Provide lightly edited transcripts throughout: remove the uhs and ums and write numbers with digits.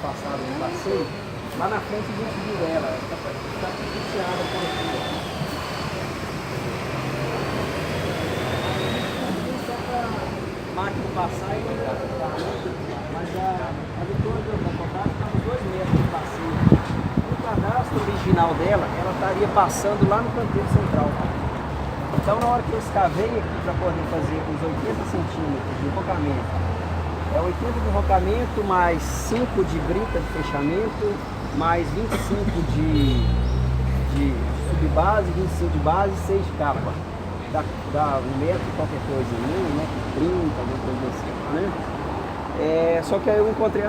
Passado no passeio, lá na frente a gente viu ela está viciada por aqui. Só para a máquina passar e não dar, mas a doutora da Copasa está uns 2 metros de passeio. No cadastro original dela, ela estaria passando lá no canteiro central. Então, na hora que eu escavei aqui para poder fazer os 80 centímetros de enrocamento, é 80 de enrocamento, mais 5 de brita de fechamento, mais 25 de subbase, 25 de base e 6 de capa. Dá 1 metro qualquer coisa, né? 1,30 m, alguma coisa assim, né? Só que aí eu encontrei a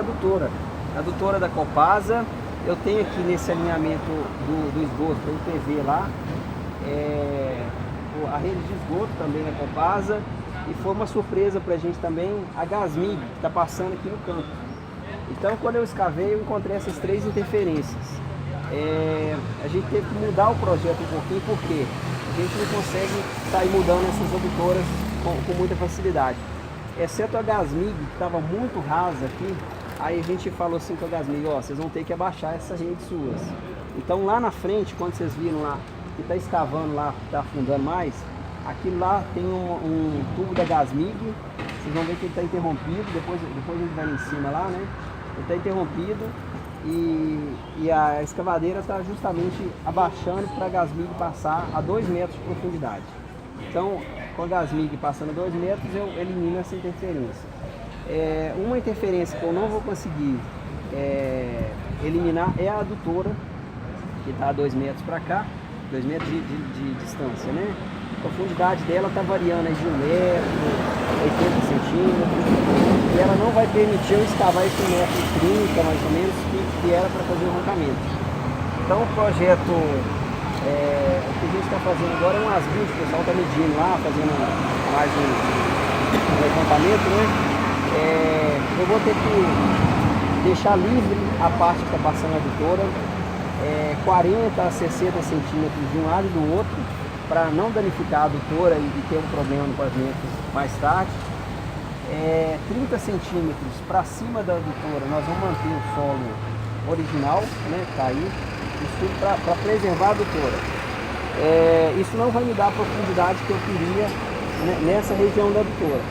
adutora da Copasa. Eu tenho aqui nesse alinhamento do esgoto, do IPV lá, a rede de esgoto também na Copasa. E foi uma surpresa pra gente também a Gasmig, que está passando aqui no campo. Então, quando eu escavei, eu encontrei essas 3 interferências. A gente teve que mudar o projeto um pouquinho, porque a gente não consegue sair mudando essas adutoras com muita facilidade. Exceto a Gasmig, que estava muito rasa aqui, aí a gente falou assim com a Gasmig, ó, vocês vão ter que abaixar essa rede suas. Então, lá na frente, quando vocês viram lá, que está escavando lá, está afundando mais, aquilo lá tem um tubo da Gasmig, vocês vão ver que ele está interrompido, depois a gente vai lá em cima lá, né? Ele está interrompido e a escavadeira está justamente abaixando para a Gasmig passar a 2 metros de profundidade. Então, com a Gasmig passando a 2 metros, eu elimino essa interferência. Uma interferência que eu não vou conseguir eliminar é a adutora, que está a 2 metros para cá, 2 metros de distância, né? A profundidade dela está variando de 1 metro, 80 centímetros, e ela não vai permitir eu escavar esse 1,30 m mais ou menos, que era para fazer o arrancamento. Então o projeto, o que a gente está fazendo agora é um asfalto, o pessoal está medindo lá, fazendo mais um levantamento, né? Eu vou ter que deixar livre a parte que está passando a adutora, 40 a 60 centímetros de um lado e do outro, para não danificar a adutora e ter um problema no pavimento mais tarde. 30 centímetros para cima da adutora nós vamos manter o solo original, né, que está aí, isso tudo para preservar a adutora. Isso não vai me dar a profundidade que eu queria, né, nessa região da adutora.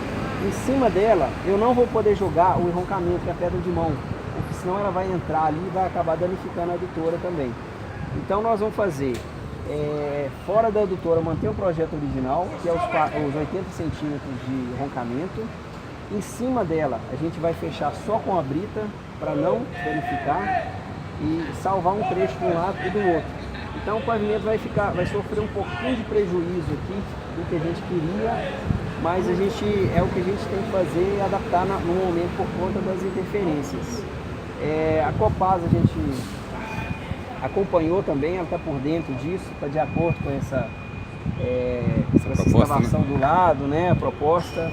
Em cima dela eu não vou poder jogar o enroncamento, que é a pedra de mão, porque senão ela vai entrar ali e vai acabar danificando a adutora também. Então nós vamos fazer fora da adutora, manter o projeto original, que é os 80 centímetros de roncamento. Em cima dela a gente vai fechar só com a brita para não danificar e salvar um trecho de um lado e do outro. Então o pavimento vai sofrer um pouquinho de prejuízo aqui do que a gente queria, mas é o que a gente tem que fazer e adaptar no momento por conta das interferências. A Copasa a gente acompanhou também, ela está por dentro disso, está de acordo com essa escavação, né, do lado, né, a proposta.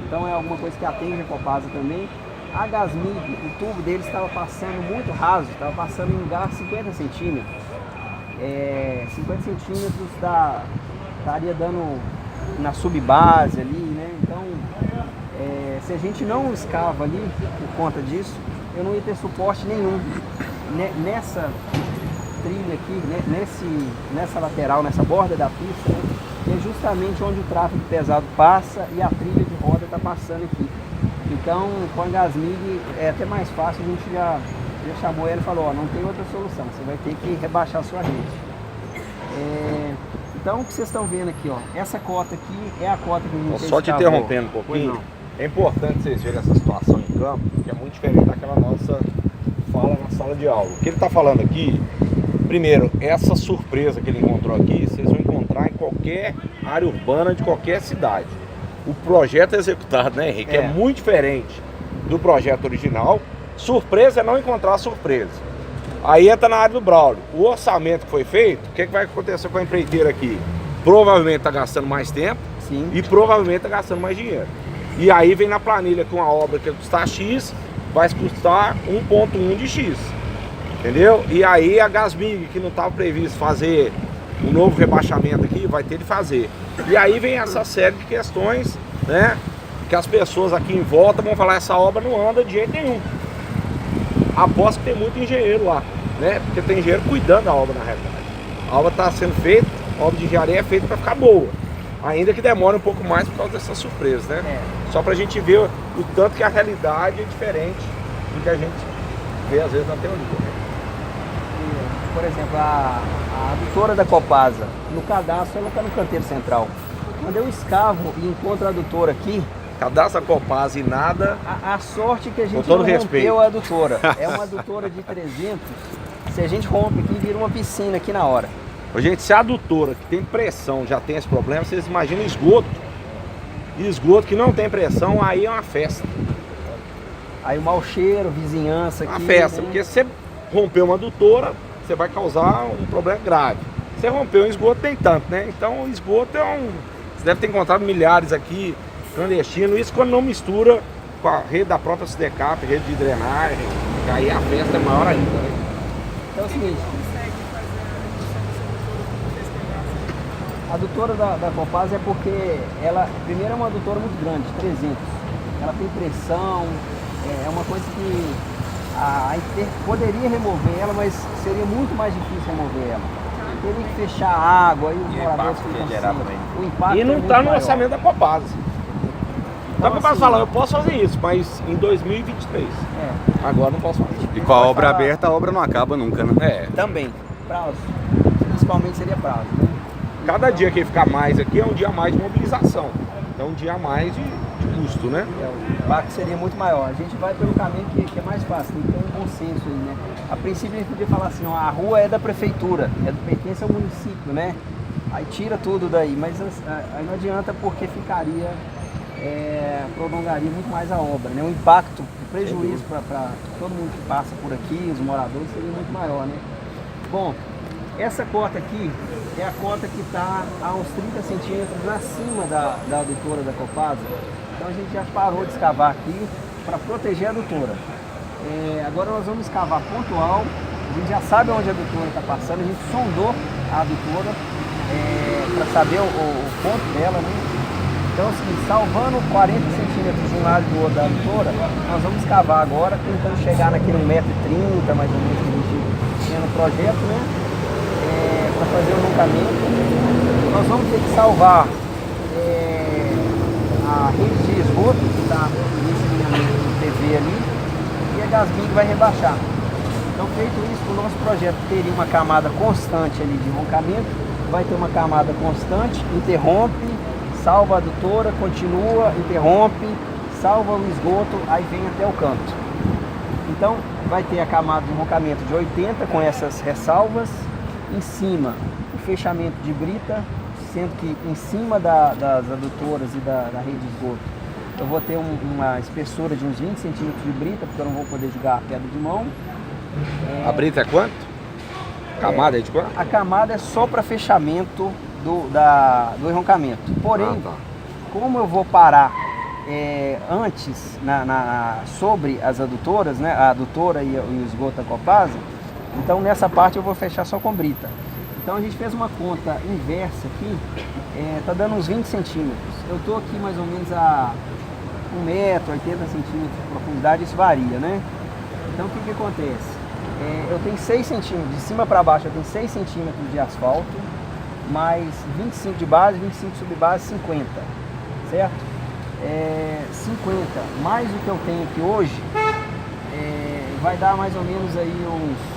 Então é alguma coisa que atende a Copasa também. A Gasmig, o tubo deles estava passando muito raso, estava passando em lugar 50 centímetros. 50 centímetros estaria dando na subbase ali, né? Então, se a gente não escava ali por conta disso, eu não ia ter suporte nenhum nessa trilha aqui, né? Nessa lateral, nessa borda da pista, né? Que é justamente onde o tráfego pesado passa e a trilha de roda está passando aqui. Então, com a Gasmig é até mais fácil, a gente já chamou ela e falou, ó, não tem outra solução, você vai ter que rebaixar a sua rede. Então, o que vocês estão vendo aqui, ó, essa cota aqui é a cota que a gente só te interrompendo um pouquinho, é importante vocês verem essa situação em campo, que é muito diferente daquela nossa fala na sala de aula. O que ele está falando aqui, primeiro, essa surpresa que ele encontrou aqui, vocês vão encontrar em qualquer área urbana de qualquer cidade. O projeto executado, né, Henrique, é muito diferente do projeto original. Surpresa é não encontrar surpresa. Aí entra na área do Braulio. O orçamento que foi feito, o que vai acontecer com a empreiteira aqui? Provavelmente está gastando mais tempo. Sim. E provavelmente está gastando mais dinheiro. E aí vem na planilha que uma obra que custar X, vai custar 1,1 de X. Entendeu? E aí a Gasmig, que não estava previsto fazer um novo rebaixamento aqui, vai ter de fazer. E aí vem essa série de questões, né? Que as pessoas aqui em volta vão falar, essa obra não anda de jeito nenhum. aposto que tem muito engenheiro lá, né? Porque tem engenheiro cuidando da obra na realidade. A obra está sendo feita, a obra de engenharia é feita para ficar boa. Ainda que demore um pouco mais por causa dessas surpresas, né? Só para a gente ver o tanto que a realidade é diferente do que a gente vê às vezes na teoria. Né? Por exemplo, a adutora da Copasa, no cadastro ela está no canteiro central. Quando eu escavo e encontro a adutora aqui, Cadastra Copasa e nada. a sorte que a gente todo não respeito. rompeu a adutora. É uma adutora de 300, se a gente rompe aqui, vira uma piscina aqui na hora. Ô, gente, se a adutora que tem pressão já tem esse problema, vocês imaginam esgoto. Esgoto que não tem pressão, aí é uma festa. Aí o mau cheiro, vizinhança aqui. Uma festa, né? porque se você romper uma adutora, você vai causar um problema grave. Se você romper um esgoto, nem tanto, né? Então o esgoto é um... Você deve ter encontrado milhares aqui, clandestino, isso quando não mistura com a rede da própria SIDECAP, rede de drenagem, que aí a festa é maior ainda, né? Então é o seguinte, a adutora da Copasa é porque ela, primeiro, é uma adutora muito grande, 300. Ela tem pressão, é uma coisa que poderia remover ela, mas seria muito mais difícil remover ela. Teria que fechar a água, aí os moradores ficam sem. O impacto E não é está no muito orçamento da Copasa. Então, a Copasa assim, fala, eu posso fazer isso, mas em 2023. Agora não posso fazer. E com a obra aberta, a obra não acaba nunca, né? Também, prazo. Principalmente seria prazo, né? Cada dia que ficar mais aqui é um dia a mais de mobilização. É um dia a mais de custo, né? O impacto seria muito maior. A gente vai pelo caminho que é mais fácil, tem que ter um bom senso aí, né? A princípio a gente podia falar assim, ó, a rua é da prefeitura, pertence ao município, né? Aí tira tudo daí, mas aí não adianta porque ficaria, prolongaria muito mais a obra, né? O impacto, o prejuízo para todo mundo que passa por aqui, os moradores, seria muito maior, né? Bom, essa cota aqui é a cota que está a uns 30 centímetros acima da adutora da Copasa. Então a gente já parou de escavar aqui para proteger a adutora. Agora nós vamos escavar pontual, a gente já sabe onde a adutora está passando, a gente sondou a adutora para saber o ponto dela, né? Então assim, salvando 40 centímetros de um lado e do outro da adutora, nós vamos escavar agora, tentando chegar naquele 1,30 m mais ou menos que a gente tinha no projeto, né? Para fazer o roncamento. Nós vamos ter que salvar a rede de esgoto que está nesse lineamento do PV ali e a Gasbig vai rebaixar. Então, feito isso, o nosso projeto teria uma camada constante ali de roncamento, vai ter uma camada constante, interrompe, salva a adutora, continua, interrompe, salva o esgoto, aí vem até o canto. Então, vai ter a camada de roncamento de 80 com essas ressalvas. Em cima, o fechamento de brita, sendo que em cima das adutoras e da rede de esgoto, eu vou ter uma espessura de uns 20 centímetros de brita, porque eu não vou poder jogar a pedra de mão. A brita é quanto? Camada é de quanto? A camada é só para fechamento do enroncamento. Porém, como eu vou parar antes sobre as adutoras, né, a adutora e o esgoto da Copasa, então nessa parte eu vou fechar só com brita. Então a gente fez uma conta inversa aqui, tá dando uns 20 centímetros. Eu estou aqui mais ou menos a 1 metro, 80 centímetros de profundidade, isso varia, né? Então o que acontece? Eu tenho 6 centímetros, de cima para baixo eu tenho 6 centímetros de asfalto, mais 25 de base, 25 de subbase, 50, certo? 50 mais o que eu tenho aqui hoje, vai dar mais ou menos aí uns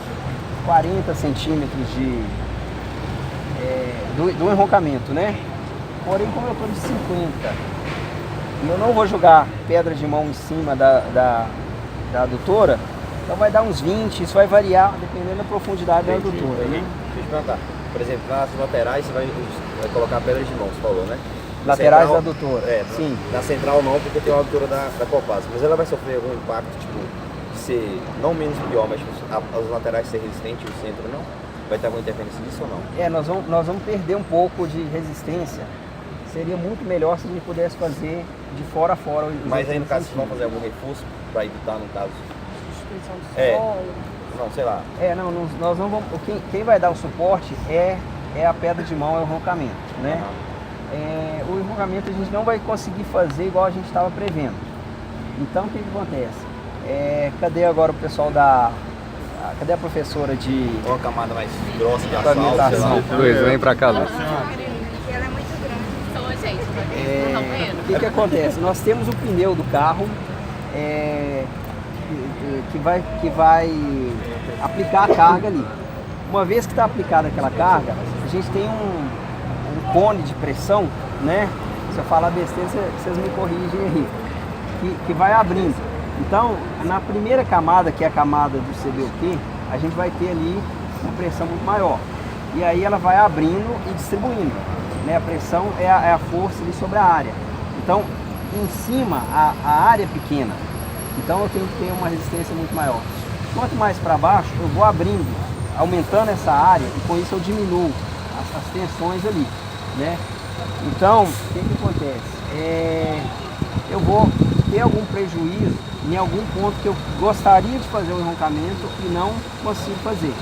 40 centímetros do enroncamento, né? Porém, como eu estou de 50 e eu não vou jogar pedra de mão em cima da adutora, então vai dar uns 20, isso vai variar dependendo da profundidade da adutora, né? Deixa eu te perguntar, por exemplo, nas laterais você vai colocar pedra de mão, você falou, né? Laterais central, da adutora, sim. Na central não, porque tem uma adutora da Copasa, mas ela vai sofrer algum impacto, tipo, de ser não menos pior, mas tipo, as laterais ser resistentes e o centro não? Vai ter alguma interferência nisso ou não? Nós vamos perder um pouco de resistência. Seria muito melhor se a gente pudesse fazer de fora a fora. Mas aí no caso, vocês vão fazer algum reforço para evitar, no caso? Suspensão de solo. Não, sei lá. Nós não vamos. Quem vai dar o suporte é a pedra de mão, é o roncamento, né? O enroncamento a gente não vai conseguir fazer igual a gente estava prevendo. Então o que acontece? Cadê agora o pessoal cadê a professora de Uma camada mais grossa de asfalto, sei lá. pavimentação? Luiz, vem pra cá, Luiz. Ela é muito grande. Então, gente, O que acontece? Nós temos o pneu do carro que vai aplicar a carga ali. Uma vez que está aplicada aquela carga, a gente tem um cone de pressão, né? Se eu falar besteira, vocês me corrigem aí, que vai abrindo. Então, na primeira camada, que é a camada do CBUQ, a gente vai ter ali uma pressão muito maior. E aí ela vai abrindo e distribuindo, né? A pressão é a força ali sobre a área. Então, em cima, a área é pequena. Então, eu tenho que ter uma resistência muito maior. Quanto mais para baixo, eu vou abrindo, aumentando essa área, e com isso eu diminuo as tensões ali, né? Então, o que acontece? Eu vou ter algum prejuízo em algum ponto que eu gostaria de fazer o enroncamento e não consigo fazer.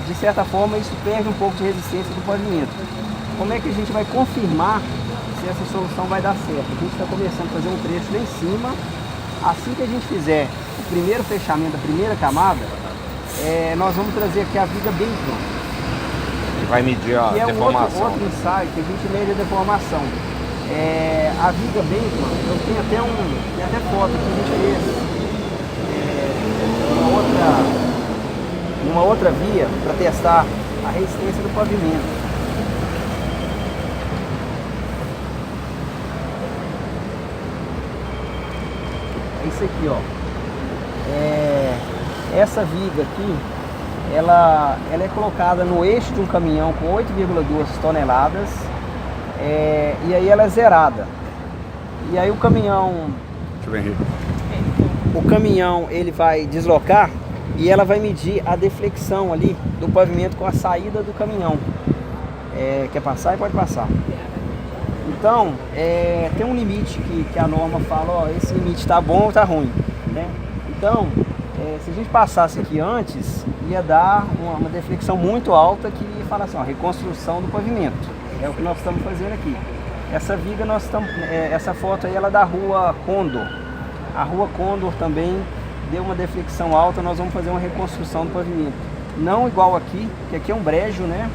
De certa forma, isso perde um pouco de resistência do pavimento. Como é que a gente vai confirmar se essa solução vai dar certo? A gente está começando a fazer um trecho lá em cima. Assim que a gente fizer o primeiro fechamento, a primeira camada, nós vamos trazer aqui a viga Bankman, E vai medir a que é um deformação. outro ensaio que a gente mede a deformação. A viga Bankman, eu tenho até foto que a gente fez numa outra via para testar a resistência do pavimento. É isso aqui, ó. Essa viga aqui, ela é colocada no eixo de um caminhão com 8,2 toneladas, e aí ela é zerada. E aí o caminhão ele vai deslocar e ela vai medir a deflexão ali do pavimento com a saída do caminhão. Quer passar? Pode passar. Então, tem um limite que a norma fala, ó, esse limite está bom ou está ruim, né? Então, se a gente passasse aqui antes, ia dar uma deflexão muito alta que ia falar assim, ó, reconstrução do pavimento. É o que nós estamos fazendo aqui. Essa viga, essa foto aí, ela é da Rua Condor. A Rua Condor também deu uma deflexão alta, nós vamos fazer uma reconstrução do pavimento. Não igual aqui, que aqui é um brejo, né?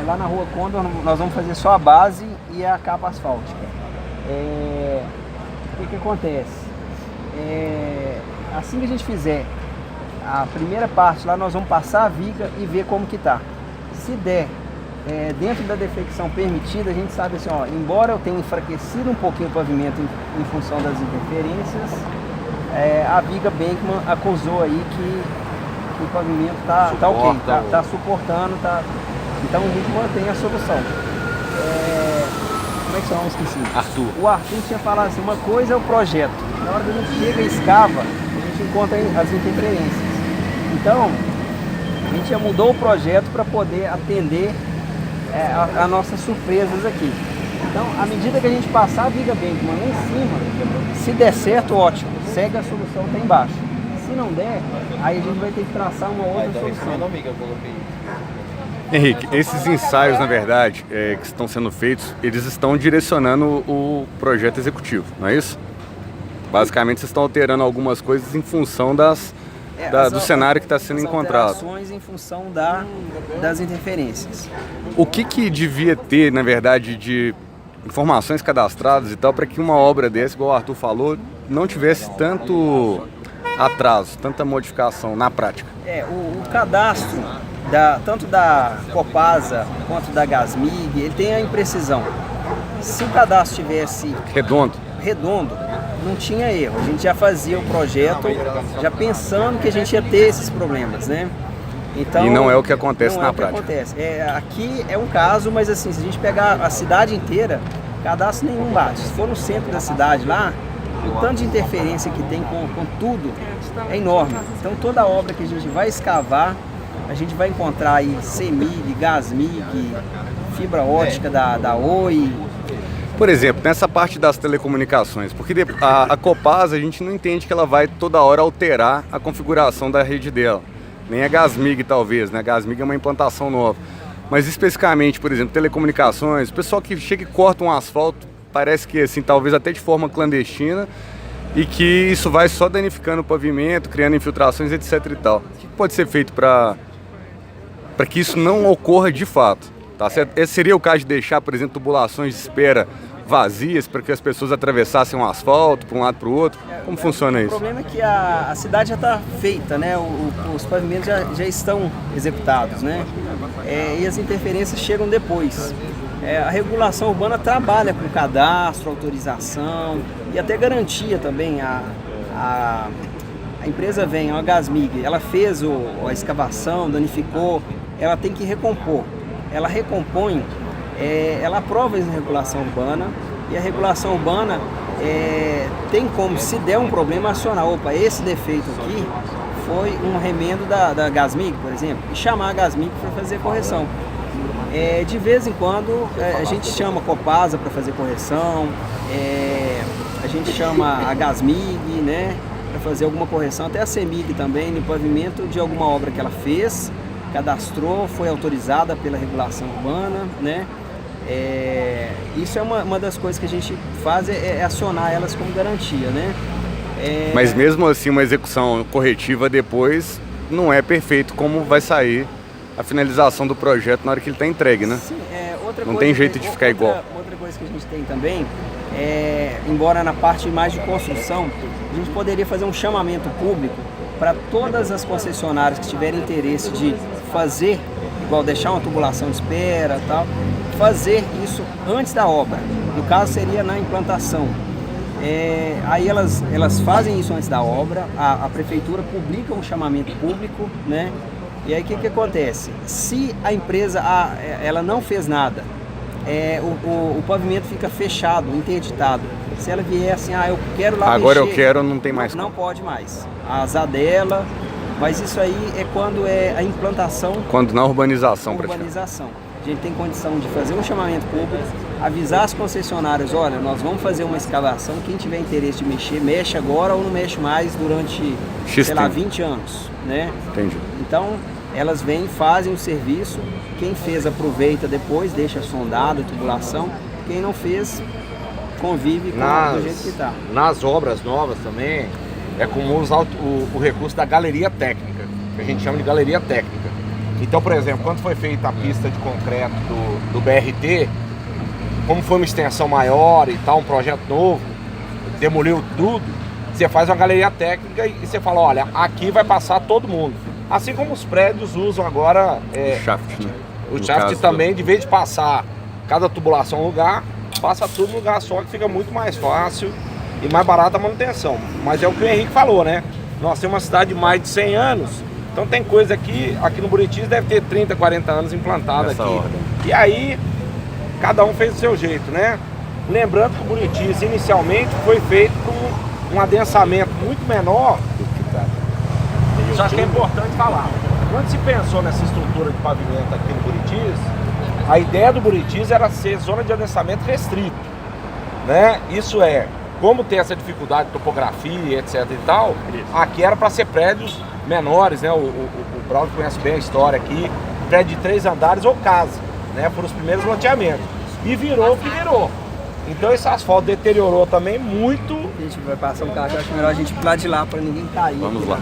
Lá na Rua Condor nós vamos fazer só a base e a capa asfáltica. O que acontece? Assim que a gente fizer a primeira parte lá, nós vamos passar a viga e ver como que tá. Se der dentro da deflexão permitida, a gente sabe assim, ó, embora eu tenha enfraquecido um pouquinho o pavimento em função das interferências, a viga Bankman acusou aí que o pavimento tá ok, tá suportando, então a gente mantém a solução. Como é que chama? Esqueci. Arthur. O Arthur tinha falado assim, uma coisa é o projeto. Na hora que a gente chega e escava, a gente encontra as interferências. Então, a gente já mudou o projeto para poder atender as nossas surpresas aqui. Então, à medida que a gente passar a viga Bankman lá em cima, se der certo, ótimo, segue a solução até embaixo. Se não der, aí a gente vai ter que traçar uma outra solução. Henrique, esses ensaios, na verdade, que estão sendo feitos, eles estão direcionando o projeto executivo, não é isso? Basicamente, vocês estão alterando algumas coisas em função do cenário que está sendo encontrado. Alterações em função das interferências. O que devia ter, na verdade, de informações cadastradas e tal, para que uma obra dessa, igual o Arthur falou, não tivesse tanto atraso, tanta modificação na prática? O cadastro, tanto da Copasa quanto da Gasmig, ele tem a imprecisão. Se o cadastro tivesse Redondo, não tinha erro. A gente já fazia o projeto já pensando que a gente ia ter esses problemas, né? Então, e não é o que acontece na prática. Acontece. Aqui é um caso, mas assim, se a gente pegar a cidade inteira, cadastro nenhum bate. Se for no centro da cidade lá, o tanto de interferência que tem com tudo é enorme. Então toda obra que a gente vai escavar, a gente vai encontrar aí CEMIG, Gasmig, fibra ótica da Oi. Por exemplo, nessa parte das telecomunicações, porque a Copasa a gente não entende que ela vai toda hora alterar a configuração da rede dela. Nem a Gasmig talvez, né? A Gasmig é uma implantação nova. Mas especificamente, por exemplo, telecomunicações, o pessoal que chega e corta um asfalto, parece que assim, talvez até de forma clandestina, e que isso vai só danificando o pavimento, criando infiltrações, etc e tal. O que pode ser feito para que isso não ocorra de fato? Tá certo? Esse seria o caso de deixar, por exemplo, tubulações de espera vazias para que as pessoas atravessassem um asfalto para um lado para o outro? Como funciona isso? O problema é que a cidade já está feita, né? Os pavimentos já estão executados, né? E as interferências chegam depois. A regulação urbana trabalha com cadastro, autorização e até garantia também. A empresa vem, a Gasmig, ela fez a escavação, danificou, ela tem que recompor. Ela recompõe, ela aprova a regulação urbana e a regulação urbana tem como, se der um problema, acionar. Opa, esse defeito aqui foi um remendo da Gasmig, por exemplo, e chamar a Gasmig para fazer correção. De vez em quando a gente chama a Copasa para fazer correção, a gente chama a Gasmig, né, para fazer alguma correção, até a CEMIG também, no pavimento de alguma obra que ela fez, cadastrou, foi autorizada pela regulação urbana, né? Isso é uma das coisas que a gente faz, é acionar elas como garantia, né? Mas mesmo assim, uma execução corretiva depois não é perfeito como vai sair a finalização do projeto na hora que ele está entregue, né? Sim, não tem jeito de ficar igual. Outra coisa que a gente tem também, embora na parte mais de construção, a gente poderia fazer um chamamento público para todas as concessionárias que tiverem interesse de fazer, igual deixar uma tubulação de espera e tal, fazer isso antes da obra. No caso seria na implantação. Aí elas fazem isso antes da obra, a prefeitura publica um chamamento público, né? E aí o que acontece? Se a empresa ela não fez nada, o pavimento fica fechado, interditado. Se ela vier assim, eu quero lá agora mexer, eu quero, não tem mais. Não pode mais. Azar dela, mas isso aí é quando é a implantação. Quando na urbanização, urbanização. A gente tem condição de fazer um chamamento público, avisar as concessionárias, olha, nós vamos fazer uma escavação, quem tiver interesse de mexer, mexe agora ou não mexe mais durante, sei lá, 20 anos, né? Entendi. Então, elas vêm, fazem o serviço, quem fez aproveita depois, deixa sondado a tubulação, quem não fez, convive do jeito que está. Nas obras novas também, é comum usar o recurso da galeria técnica, que a gente chama de galeria técnica. Então, por exemplo, quando foi feita a pista de concreto do BRT, como foi uma extensão maior e tal, um projeto novo, demoliu tudo, você faz uma galeria técnica e você fala, olha, aqui vai passar todo mundo. Assim como os prédios usam agora shaft, né? O shaft também, de vez de passar cada tubulação no lugar, passa tudo no lugar só, que fica muito mais fácil e mais barata a manutenção. Mas é o que o Henrique falou, né? Nós temos uma cidade de mais de 100 anos, então tem coisa aqui no Buritis deve ter 30, 40 anos implantada aqui. Ordem. E aí, cada um fez do seu jeito, né? Lembrando que o Buritis inicialmente foi feito com um adensamento muito menor. Isso acho que é importante falar. Quando se pensou nessa estrutura de pavimento aqui no Buritis, a ideia do Buritis era ser zona de adensamento restrito, né? Isso é, como tem essa dificuldade de topografia, etc e tal, aqui era para ser prédios menores, né? O Braulio conhece bem a história aqui, prédio de 3 andares ou casa, né? Foram os primeiros loteamentos. E virou o que virou. Então esse asfalto deteriorou também muito. A gente vai passar um carro, eu acho melhor a gente ir lá de lá para ninguém cair. Vamos lá.